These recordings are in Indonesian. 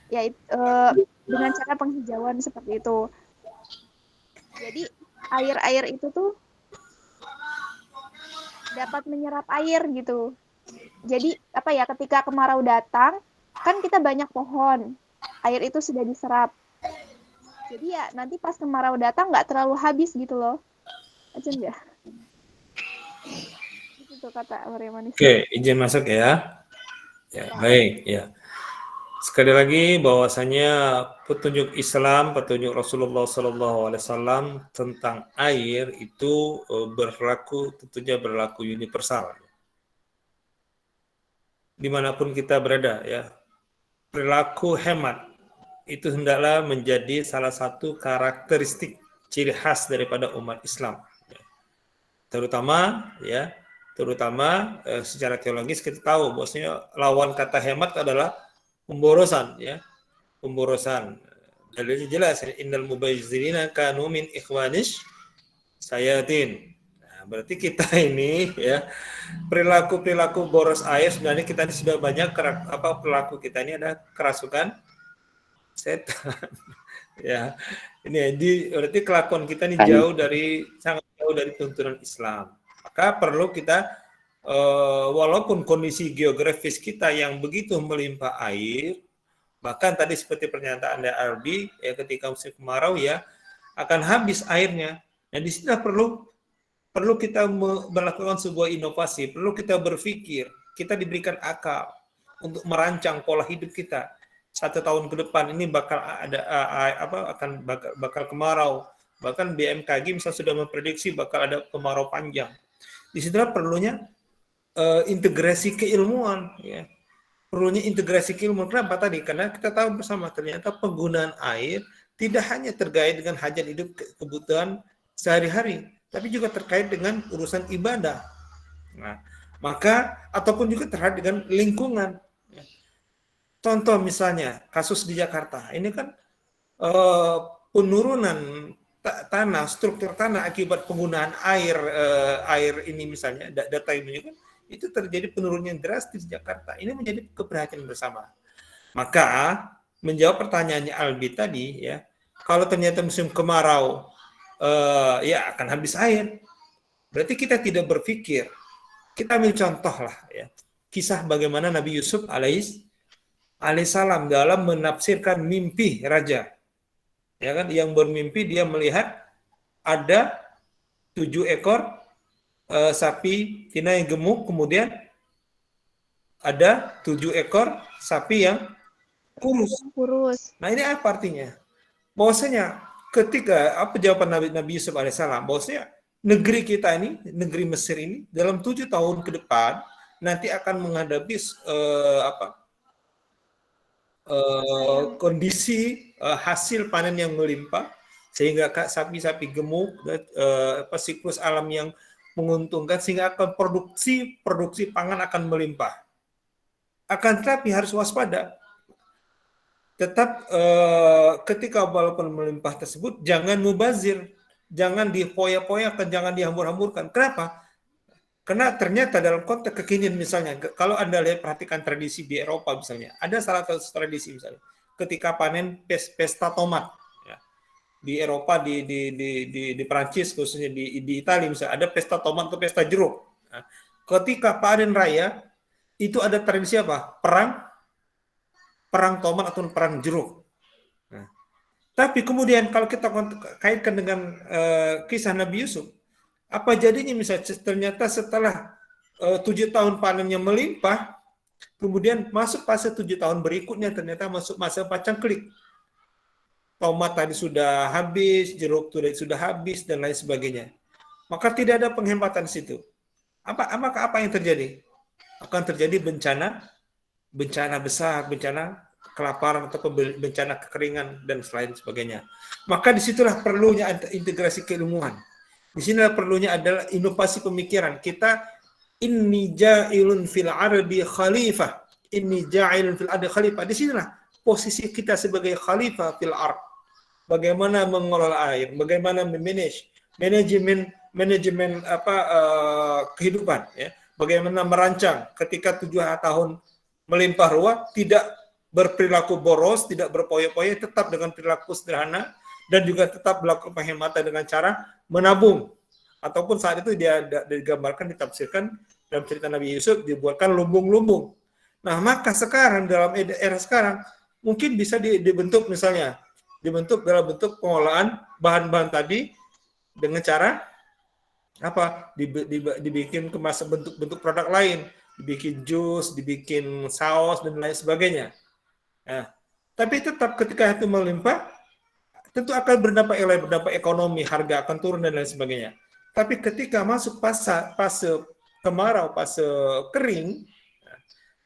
dengan cara penghijauan seperti itu. Jadi air-air itu tuh dapat menyerap air gitu. Jadi apa ya, ketika kemarau datang, kan kita banyak pohon, air itu sudah diserap. Jadi ya nanti pas kemarau datang nggak terlalu habis gitu loh. Ajen ya? Itu kata Maria Manis. Oke, izin masuk ya. Ya, baik, ya. Sekali lagi bahwasanya petunjuk Islam, petunjuk Rasulullah SAW tentang air itu tentunya berlaku universal. Dimanapun kita berada ya, perilaku hemat itu hendaklah menjadi salah satu karakteristik ciri khas daripada umat Islam. Terutama secara teologis kita tahu bahwasanya lawan kata hemat adalah pemborosan ya. Pemborosan. Dalilnya jelas, innal mubazzirina kanu min ikhwanish sayatin. Nah, berarti kita ini ya perilaku boros air sebenarnya kita ini sudah banyak perilaku kita ini ada kerasukan setan. Ya. Berarti kelakuan kita ini sangat jauh dari tuntunan Islam. Maka perlu kita walaupun kondisi geografis kita yang begitu melimpah air, bahkan tadi seperti pernyataan dari Albi, ya ketika musim kemarau ya akan habis airnya. Nah di sini perlu kita melakukan sebuah inovasi, perlu kita berpikir, kita diberikan akal untuk merancang pola hidup kita. 1 tahun ke depan ini bakal bakal kemarau. Bahkan BMKG misalnya sudah memprediksi bakal ada kemarau panjang. Di situlah perlunya integrasi keilmuan ya. Perlunya integrasi keilmuan. Kenapa tadi? Karena kita tahu bersama ternyata penggunaan air tidak hanya terkait dengan hajat hidup kebutuhan sehari-hari, tapi juga terkait dengan urusan ibadah. Nah, maka ataupun juga terkait dengan lingkungan. Contoh misalnya kasus di Jakarta, ini kan penurunan tanah, struktur tanah akibat penggunaan air ini misalnya, data ini kan itu terjadi penurunan yang drastis di Jakarta. Ini menjadi keperhatian bersama. Maka menjawab pertanyaannya Albi tadi ya, kalau ternyata musim kemarau ya akan habis air, berarti kita tidak berpikir. Kita ambil contoh lah ya, kisah bagaimana Nabi Yusuf alaihissalam dalam menafsirkan mimpi raja, ya kan, yang bermimpi dia melihat ada 7 ekor sapi tina yang gemuk, kemudian ada 7 ekor sapi yang kurus. Nah ini apa artinya? Bahwasanya ketika jawaban Nabi Yusuf alaihissalam, bahwasanya negeri kita ini, negeri Mesir ini dalam 7 tahun ke depan nanti akan menghadapi kondisi hasil panen yang melimpah, sehingga sapi-sapi gemuk, siklus alam yang menguntungkan, sehingga akan produksi pangan akan melimpah. Akan tetapi harus waspada. Tetap ketika walaupun melimpah tersebut jangan mubazir, jangan dipoya-poyakan, jangan dihambur-hamburkan. Kenapa? Karena ternyata dalam konteks kekinian misalnya, kalau Anda lihat perhatikan tradisi di Eropa misalnya, ada salah satu tradisi misalnya, ketika panen pesta tomat ya. Di Eropa, di Prancis khususnya di Italia misalnya, ada pesta tomat atau pesta jeruk. Nah, ketika panen raya itu ada tradisi apa? Perang tomat atau perang jeruk. Nah, tapi kemudian kalau kita kaitkan dengan kisah Nabi Yusuf, apa jadinya misalnya ternyata setelah 7 tahun panennya melimpah, kemudian masuk fase 7 tahun berikutnya ternyata masuk masa pacangklik. Tomat tadi sudah habis, jeruk sudah habis, dan lain sebagainya. Maka tidak ada penghematan di situ. Apa yang terjadi? Akan terjadi bencana besar, bencana kelaparan atau bencana kekeringan dan lain sebagainya. Maka disitulah perlunya integrasi keilmuan. Di sini perlunya adalah inovasi pemikiran. Kita inni ja'ilun fil ardi khalifah. Inni ja'ilun fil ardi khalifah. Di sinilah posisi kita sebagai khalifah fil ard. Bagaimana mengelola air, bagaimana manajemen kehidupan ya. Bagaimana merancang ketika 7 tahun melimpah ruah, tidak berperilaku boros, tidak berpoya-poya, tetap dengan perilaku sederhana, dan juga tetap melakukan penghematan dengan cara menabung. Ataupun saat itu dia digambarkan, ditafsirkan dalam cerita Nabi Yusuf, dibuatkan lumbung-lumbung. Nah, maka sekarang dalam era sekarang mungkin bisa dibentuk, misalnya dibentuk dalam bentuk pengolahan bahan-bahan tadi dengan cara apa? Dibikin kemas bentuk produk lain, dibikin jus, dibikin saus dan lain sebagainya. Nah, tapi tetap ketika itu melimpah, tentu akan berdampak ekonomi, harga akan turun dan lain sebagainya. Tapi ketika masuk fase kemarau, fase kering,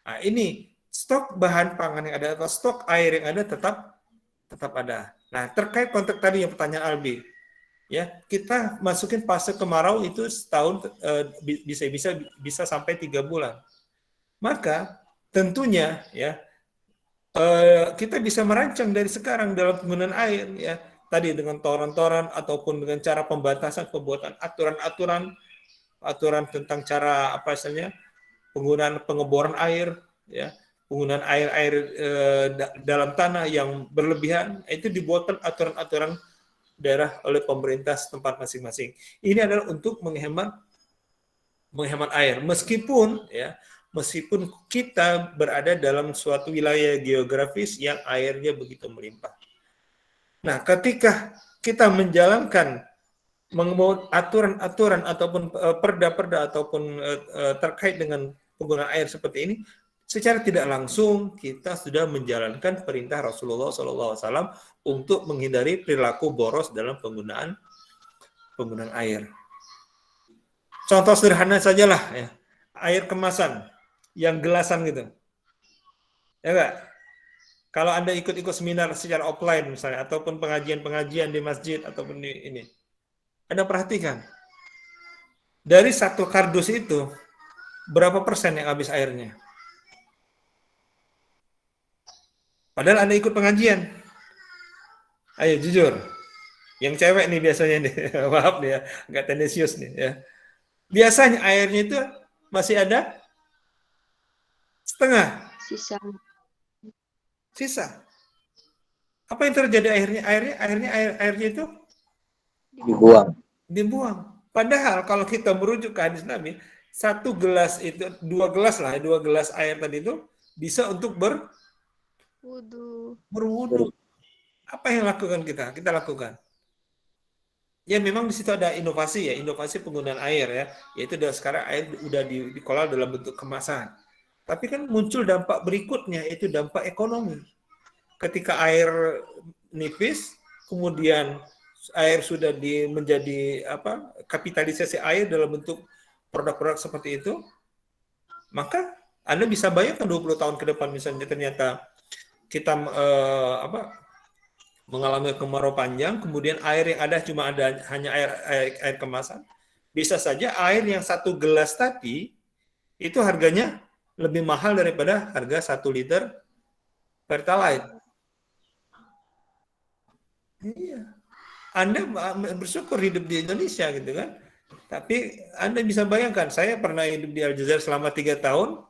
nah ini stok bahan pangan yang ada atau stok air yang ada tetap ada. Nah, terkait konteks tadi yang pertanyaan Albi, ya kita masukin fase kemarau itu setahun, bisa sampai 3 bulan. Maka tentunya ya kita bisa merancang dari sekarang dalam penggunaan air, ya tadi dengan toran-toran ataupun dengan cara pembatasan, pembuatan aturan tentang cara apa misalnya penggunaan pengeboran air, ya penggunaan air dalam tanah yang berlebihan, itu dibuatkan aturan-aturan daerah oleh pemerintah setempat masing-masing. Ini adalah untuk menghemat air, meskipun kita berada dalam suatu wilayah geografis yang airnya begitu melimpah. Nah, ketika kita menjalankan aturan-aturan ataupun perda-perda ataupun terkait dengan penggunaan air seperti ini, secara tidak langsung kita sudah menjalankan perintah Rasulullah SAW untuk menghindari perilaku boros dalam penggunaan air. Contoh sederhana sajalah, ya, air kemasan yang gelasan gitu, ya enggak? Kalau Anda ikut-ikut seminar secara offline misalnya, ataupun pengajian-pengajian di masjid ataupun di ini, Anda perhatikan dari satu kardus itu berapa persen yang habis airnya? Padahal Anda ikut pengajian. Ayo jujur, yang cewek nih biasanya nih, maaf nih ya, agak tendensius nih ya. Biasanya airnya itu masih ada setengah. Sisa. Apa yang terjadi airnya itu dibuang. Padahal kalau kita merujuk ke hadis Nabi, 1 gelas itu 2 gelas air tadi itu bisa untuk berwudu. Apa yang lakukan kita? Kita lakukan. Ya memang di situ ada inovasi penggunaan air ya, yaitu sekarang air udah dikelola dalam bentuk kemasan. Tapi kan muncul dampak berikutnya, yaitu dampak ekonomi. Ketika air nipis, kemudian air sudah menjadi kapitalisasi air dalam bentuk produk-produk seperti itu, maka Anda bisa bayangkan 20 tahun ke depan misalnya ternyata kita mengalami kemarau panjang, kemudian air yang ada hanya air kemasan. Bisa saja air yang 1 gelas tadi itu harganya lebih mahal daripada harga 1 liter Pertalite. Iya. Anda bersyukur hidup di Indonesia gitu kan. Tapi Anda bisa bayangkan, saya pernah hidup di Aljazair selama 3 tahun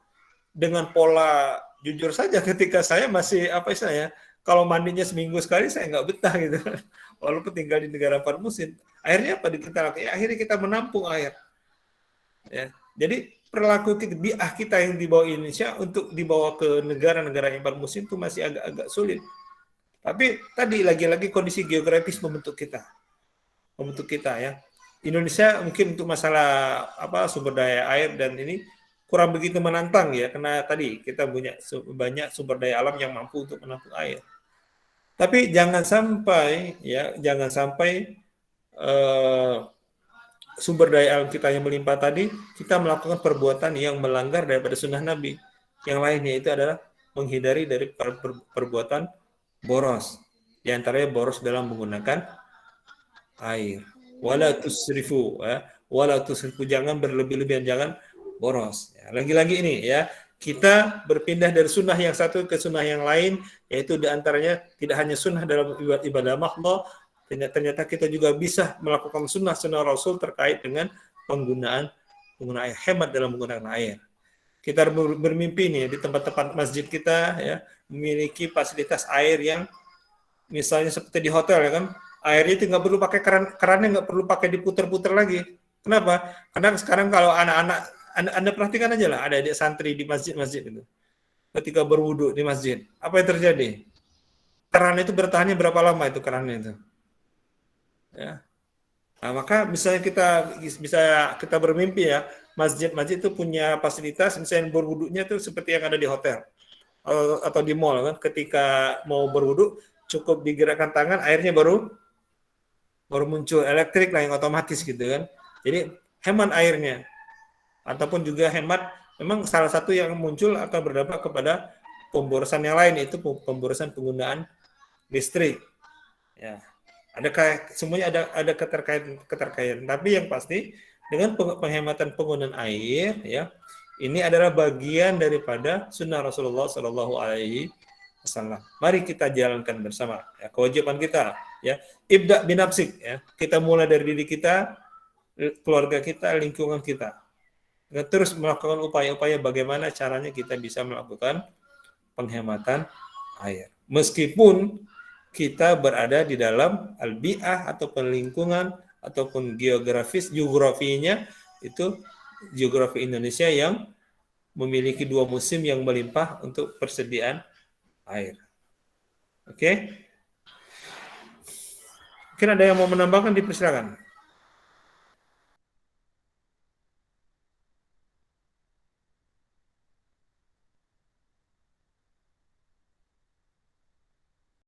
dengan pola jujur saja ketika saya masih kalau mandinya seminggu sekali saya nggak betah gitu kan. Walaupun tinggal di negara 4 musim. Akhirnya apa kita lakukan? Akhirnya kita menampung air. Ya. Jadi perilaku kita yang dibawa Indonesia untuk dibawa ke negara-negara yang 4 musim itu masih agak sulit. Tapi tadi lagi-lagi kondisi geografis membentuk kita ya. Indonesia mungkin untuk masalah sumber daya air dan ini kurang begitu menantang ya, karena tadi kita punya banyak sumber daya alam yang mampu untuk menampung air. Tapi jangan sampai sumber daya alam kita yang melimpah tadi, kita melakukan perbuatan yang melanggar daripada sunnah Nabi. Yang lainnya itu adalah menghindari dari perbuatan boros. Di antaranya boros dalam menggunakan air. Wala tusrifu, jangan berlebih-lebihan, jangan boros. Ya, lagi-lagi ini ya, kita berpindah dari sunnah yang satu ke sunnah yang lain, yaitu di antaranya tidak hanya sunnah dalam ibadah makhluk, ternyata kita juga bisa melakukan sunnah Rasul terkait dengan penggunaan air, hemat dalam menggunakan air. kita bermimpi nih di tempat-tempat masjid kita ya memiliki fasilitas air yang misalnya seperti di hotel ya kan, airnya itu nggak perlu pakai kerannya nggak perlu pakai diputer-puter lagi. Kenapa? Karena sekarang kalau anak-anak anda perhatikan aja lah, ada adik santri di masjid-masjid itu, ketika berwudu di masjid, apa yang terjadi? Keran itu bertahannya berapa lama itu kerannya itu? Ya. Nah, maka misalnya kita bermimpi ya, masjid-masjid itu punya fasilitas misalnya berwudunya itu seperti yang ada di hotel atau di mall kan, ketika mau berwudu cukup digerakkan tangan airnya baru muncul, elektrik lah yang otomatis gitu kan. Jadi hemat airnya ataupun juga hemat, memang salah satu yang muncul akan berdampak kepada pemborosan yang lain, itu pemborosan penggunaan listrik. Ya. Semuanya ada keterkaitan, tapi yang pasti dengan penghematan penggunaan air ya, ini adalah bagian daripada sunnah Rasulullah Shallallahu Alaihi Wasallam. Mari kita jalankan bersama ya, kewajiban kita ya, ibda binafsik ya, kita mulai dari diri kita, keluarga kita, lingkungan kita, dan terus melakukan upaya-upaya bagaimana caranya kita bisa melakukan penghematan air meskipun kita berada di dalam albiah ataupun lingkungan ataupun geografinya itu geografi Indonesia yang memiliki 2 musim yang melimpah untuk persediaan air. Oke? Mungkin ada yang mau menambahkan, dipersilakan.